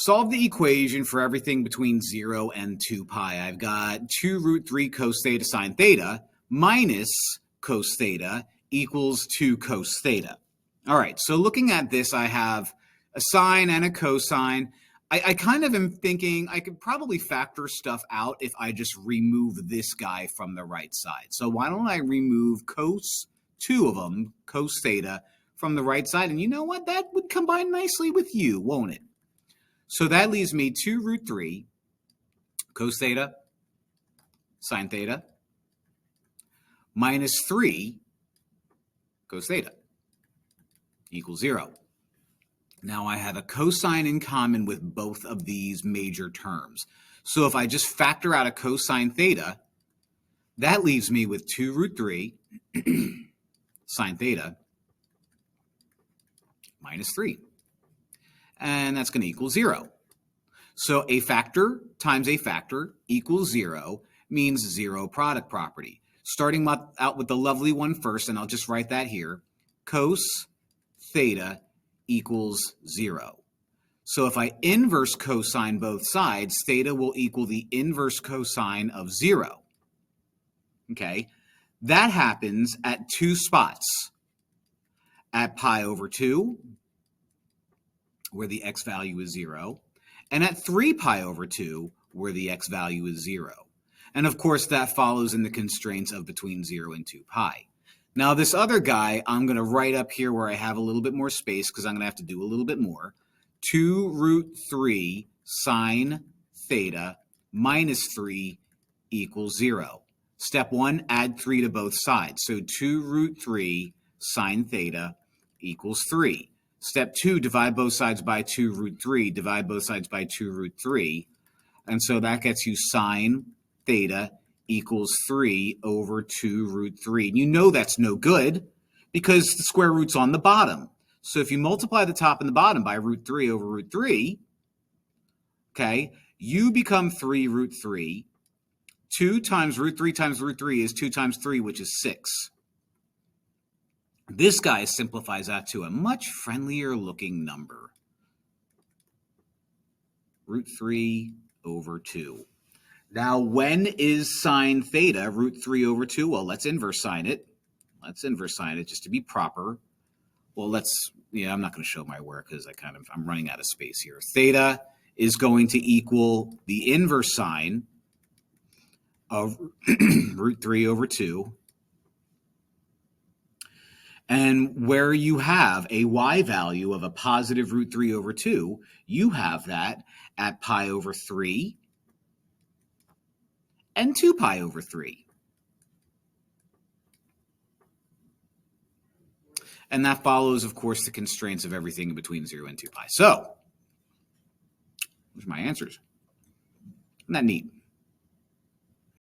Solve the equation for everything between 0 and 2 pi. I've got 2 root 3 cos theta sine theta minus cos theta equals 2 cos theta. All right, so looking at this, I have a sine and a cosine. I kind of am thinking I could probably factor stuff out if I just remove this guy from the right side. So why don't I remove cos, 2 of them, cos theta, from the right side? And you know what? That would combine nicely with u, won't it? So that leaves me 2 root 3 cos theta sine theta minus 3 cos theta equals 0. Now I have a cosine in common with both of these major terms. So if I just factor out a cosine theta, that leaves me with 2 root 3 sine theta minus 3. And that's going to equal 0. So a factor times a factor equals 0 means 0 product property. Starting out with the lovely one first, and I'll just write that here, cos theta equals 0. So if I inverse cosine both sides, theta will equal the inverse cosine of 0. Okay, that happens at 2 spots. At pi over 2, where the x value is 0, and at 3 pi over 2, where the x value is 0. And of course, that follows in the constraints of between 0 and 2 pi. Now, this other guy, I'm going to write up here where I have a little bit more space because I'm going to have to do a little bit more. 2 root 3 sine theta minus 3 equals 0. Step 1, add 3 to both sides. So 2 root 3 sine theta equals 3. Step 2, divide both sides by 2 root 3. Divide both sides by 2 root 3. And so that gets you sine theta equals 3 over 2 root 3. And you know that's no good because the square root's on the bottom. So if you multiply the top and the bottom by root 3 over root 3, okay, you become 3 root 3. 2 times root 3 is 2 times 3, which is 6. This guy simplifies that to a much friendlier looking number. Root 3 over 2. Now, when is sine theta root 3 over 2? Well, let's inverse sine it. Let's inverse sine it just to be proper. Well, I'm not going to show my work because I'm running out of space here. Theta is going to equal the inverse sine of root 3 over 2. And where you have a y value of a positive root 3 over 2, you have that at pi over 3 and 2 pi over 3. And that follows, of course, the constraints of everything between 0 and 2 pi. So, those are my answers. Isn't that neat?